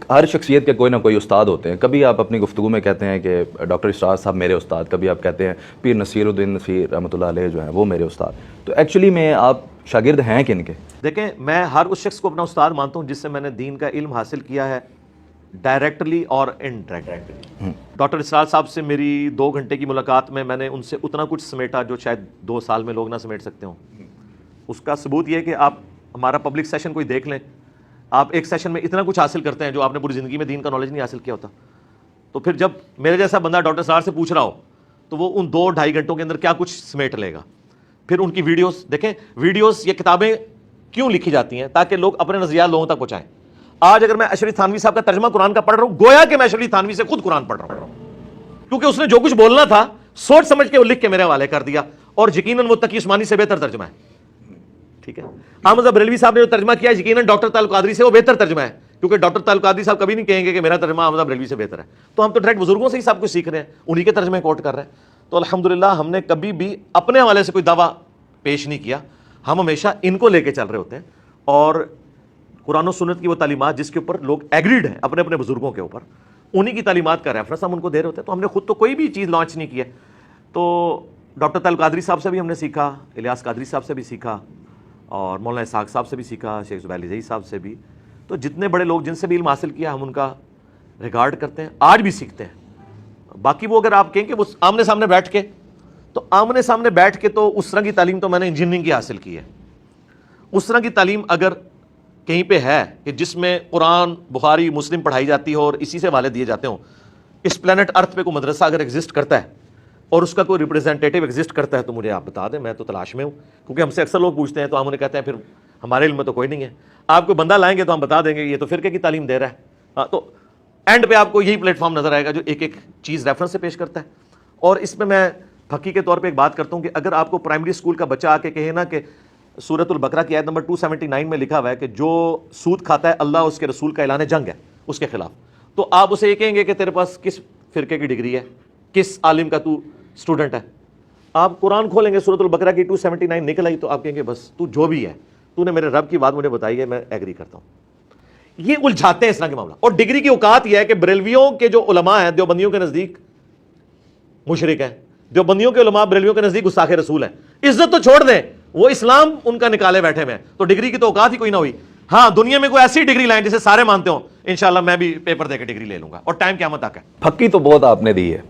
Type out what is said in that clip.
ہر شخصیت کے کوئی نہ کوئی استاد ہوتے ہیں. کبھی آپ اپنی گفتگو میں کہتے ہیں کہ ڈاکٹر اشراق صاحب میرے استاد, کبھی آپ کہتے ہیں پیر نصیر الدین نصیر رحمۃ اللہ علیہ جو ہیں وہ میرے استاد. تو ایکچولی میں آپ شاگرد ہیں کن کے؟ دیکھیں, میں ہر اس شخص کو اپنا استاد مانتا ہوں جس سے میں نے دین کا علم حاصل کیا ہے, ڈائریکٹلی اور انڈائریکٹلی. ڈاکٹر اشراق صاحب سے میری 2 گھنٹے کی ملاقات میں نے ان سے اتنا کچھ سمیٹا جو شاید 2 سال میں لوگ نہ سمیٹ سکتے ہوں. اس کا ثبوت یہ ہے کہ آپ ہمارا پبلک سیشن کوئی دیکھ لیں, آپ ایک سیشن میں اتنا کچھ حاصل کرتے ہیں جو آپ نے پوری زندگی میں دین کا نالج نہیں حاصل کیا ہوتا. تو پھر جب میرے جیسا بندہ ڈاکٹر اشراق سے پوچھ رہا ہو تو وہ ان 2-2.5 گھنٹوں کے اندر کیا کچھ سمیٹ لے گا. پھر ان کی ویڈیوز دیکھیں, ویڈیوز یہ کتابیں کیوں لکھی جاتی ہیں؟ تاکہ لوگ اپنے نظریات لوگوں تک پہنچائیں. آج اگر میں اشرف تھانوی صاحب کا ترجمہ قرآن کا پڑھ رہا ہوں, گویا کہ میں اشرف تھانوی سے خود قرآن پڑھ رہا ہوں, کیونکہ اس نے جو کچھ بولنا تھا سوچ سمجھ کے وہ لکھ کے میرے حوالے کر دیا, اور یقیناً وہ تقی عثمانی سے بہتر ترجمہ ہے. ٹھیک ہے, احمد بریلوی صاحب نے جو ترجمہ کیا یقیناً ڈاکٹر طارق قادری سے وہ بہتر ترجمہ ہے, کیونکہ ڈاکٹر طارق قادری صاحب کبھی نہیں کہیں گے کہ میرا ترجمہ احمد بریلوی سے بہتر ہے. تو ہم تو ڈائریکٹ بزرگوں سے ہی سب کچھ سیکھ رہے ہیں, انہی کے ترجمے کوٹ کر رہے ہیں. تو الحمدللہ ہم نے کبھی بھی اپنے حوالے سے کوئی دعویٰ پیش نہیں کیا, ہم ہمیشہ ان کو لے کے چل رہے ہوتے ہیں. اور قرآن و سنت کی وہ تعلیمات جس کے اوپر لوگ ایگریڈ ہیں اپنے اپنے بزرگوں کے اوپر, انہی کی تعلیمات کا ریفرنس ہم ان کو دے رہے ہوتے ہیں. تو ہم نے خود تو کوئی بھی چیز لانچ نہیں کی ہے. تو ڈاکٹر طارق قادری صاحب سے بھی ہم نے سیکھا, الیاس قادری صاحب سے بھی سیکھا, اور مولانا اسحاق صاحب سے بھی سیکھا, شیخ زبیر علی زئی صاحب سے بھی. تو جتنے بڑے لوگ جن سے بھی علم حاصل کیا ہم ان کا ریگارڈ کرتے ہیں, آج بھی سیکھتے ہیں. باقی وہ اگر آپ کہیں کہ وہ آمنے سامنے بیٹھ کے, تو آمنے سامنے بیٹھ کے تو اس طرح کی تعلیم تو میں نے انجینئرنگ کی حاصل کی ہے. اس طرح کی تعلیم اگر کہیں پہ ہے کہ جس میں قرآن, بخاری, مسلم پڑھائی جاتی ہو اور اسی سے حوالے دیے جاتے ہوں, اس پلانٹ ارتھ پہ کوئی مدرسہ اگر ایگزسٹ کرتا ہے اور اس کا کوئی ریپرزینٹیٹو ایگزسٹ کرتا ہے تو مجھے آپ بتا دیں, میں تو تلاش میں ہوں. کیونکہ ہم سے اکثر لوگ پوچھتے ہیں تو ہم انہیں کہتے ہیں پھر ہمارے علم میں تو کوئی نہیں ہے. آپ کو بندہ لائیں گے تو ہم بتا دیں گے یہ تو فرقے کی تعلیم دے رہا ہے. تو اینڈ پہ آپ کو یہی پلیٹ فارم نظر آئے گا جو ایک ایک چیز ریفرنس سے پیش کرتا ہے. اور اس میں میں پھکی کے طور پہ ایک بات کرتا ہوں کہ اگر آپ کو پرائمری اسکول کا بچہ آ کے کہے نا کہ سورۃ البقرہ کی آیت نمبر 279 میں لکھا ہوا ہے کہ جو سود کھاتا ہے اللہ اس کے رسول کا اعلان جنگ ہے اس کے خلاف, تو آپ اسے یہ کہیں گے کہ تیرے پاس کس فرقے کی ڈگری ہے, کس عالم کا تو اسٹوڈنٹ ہے. آپ قرآن کھولیں گے سورۃ البقرہ کی 279 نکل آئی تو آپ کہیں گے بس تو جو بھی ہے تو نے میرے رب کی بات مجھے بتائی ہے, میں ایگری کرتا ہوں. یہ الجھاتے ہیں اس طرح کے معاملہ. اور ڈگری کی اوقات یہ ہے کہ بریلویوں کے جو علماء ہیں دیوبندیوں کے نزدیک مشرک ہیں, دیوبندیوں کے علماء بریلویوں کے نزدیک گستاخ رسول ہیں. عزت تو چھوڑ دیں, وہ اسلام ان کا نکالے بیٹھے ہوئے ہیں, تو ڈگری کی تو اوقات ہی کوئی نہ ہوئی. ہاں دنیا میں کوئی ایسی ڈگری لائیں جسے سارے مانتے ہوں, انشاءاللہ میں بھی پیپر دے کے ڈگری لے لوں گا, اور ٹائم قیامت تک ہے. پھکی تو بہت آپ نے دی ہے.